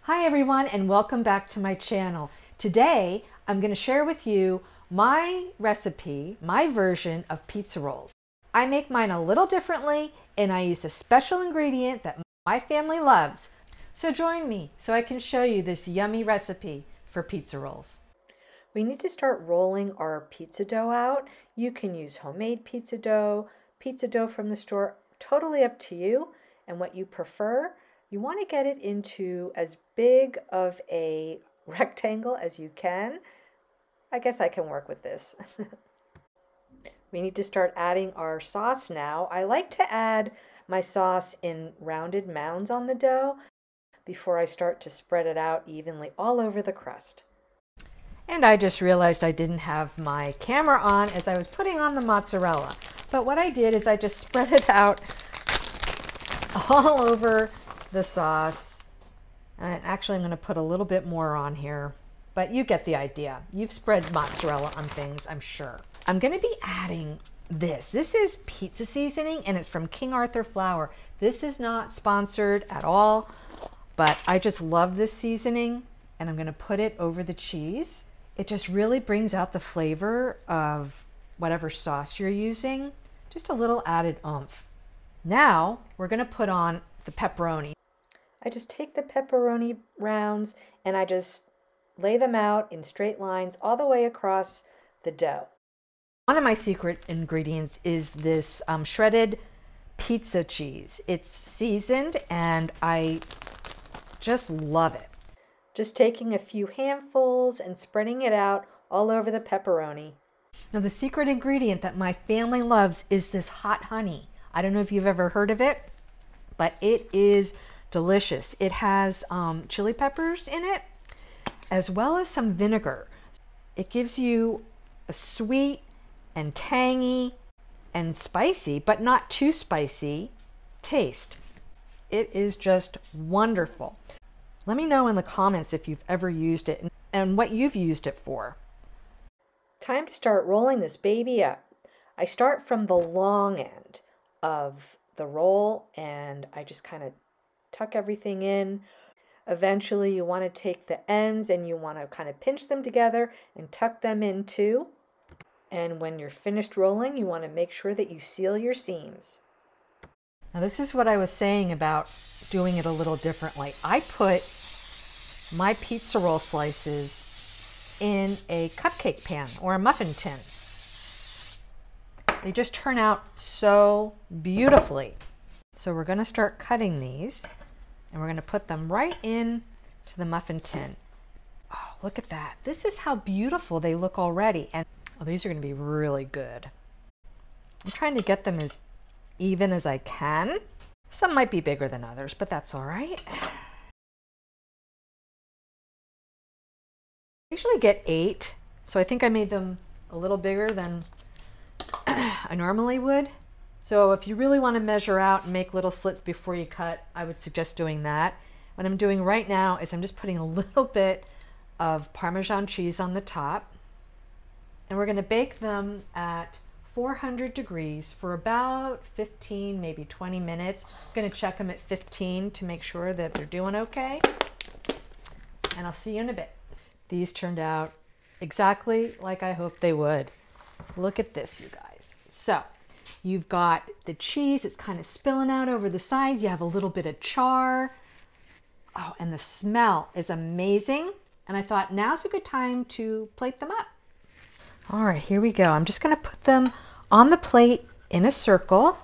Hi everyone, and welcome back to my channel. Today I'm going to share with you my recipe, my version of pizza rolls. I make mine a little differently and I use a special ingredient that my family loves. So join me so I can show you this yummy recipe for pizza rolls. We need to start rolling our pizza dough out. You can use homemade pizza dough from the store, totally up to you and what you prefer. You want to get it into as big of a rectangle as you can. I guess I can work with this. We need to start adding our sauce now. I like to add my sauce in rounded mounds on the dough before I start to spread it out evenly all over the crust. And I just realized I didn't have my camera on as I was putting on the mozzarella. But what I did is I just spread it out all over the sauce. And actually I'm going to put a little bit more on here, but you get the idea. You've spread mozzarella on things, I'm sure. I'm going to be adding this. This is pizza seasoning and it's from King Arthur flour. This is not sponsored at all, but I just love this seasoning and I'm going to put it over the cheese. It just really brings out the flavor of whatever sauce you're using. Just a little added oomph. Now we're going to put on the pepperoni. I just take the pepperoni rounds and I just lay them out in straight lines all the way across the dough. One of my secret ingredients is this shredded pizza cheese. It's seasoned and I just love it. Just taking a few handfuls and spreading it out all over the pepperoni. Now the secret ingredient that my family loves is this hot honey. I don't know if you've ever heard of it, but it is delicious. It has chili peppers in it, as well as some vinegar. It gives you a sweet and tangy and spicy, but not too spicy taste. It is just wonderful. Let me know in the comments if you've ever used it and what you've used it for. Time to start rolling this baby up. I start from the long end of the roll and I just kind of tuck everything in. Eventually you want to take the ends and you want to kind of pinch them together and tuck them in too. And when you're finished rolling, you want to make sure that you seal your seams. Now this is what I was saying about doing it a little differently. I put my pizza roll slices in a cupcake pan or a muffin tin. They just turn out so beautifully. So we're going to start cutting these and we're going to put them right in to the muffin tin. Oh, look at that. This is how beautiful they look already. And oh, these are going to be really good. I'm trying to get them as even as I can. Some might be bigger than others, but that's all right. I usually get 8, so I think I made them a little bigger than I normally would. So if you really want to measure out and make little slits before you cut, I would suggest doing that. What I'm doing right now is I'm just putting a little bit of Parmesan cheese on the top. And we're going to bake them at 400 degrees for about 15, maybe 20 minutes. I'm going to check them at 15 to make sure that they're doing okay. And I'll see you in a bit. These turned out exactly like I hoped they would. Look at this, you guys. So you've got the cheese, it's kind of spilling out over the sides. You have a little bit of char. Oh, and the smell is amazing. And I thought now's a good time to plate them up. All right, here we go. I'm just going to put them on the plate in a circle.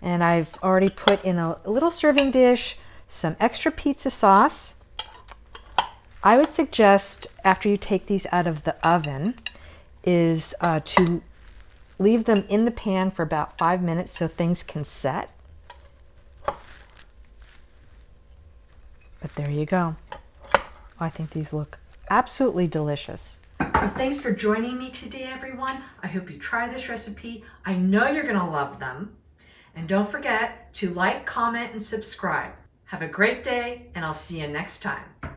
And I've already put in a little serving dish some extra pizza sauce. I would suggest after you take these out of the oven is to leave them in the pan for about 5 minutes so things can set. But there you go. I think these look absolutely delicious. Well, thanks for joining me today, everyone. I hope you try this recipe. I know you're going to love them. And don't forget to like, comment, and subscribe. Have a great day, and I'll see you next time.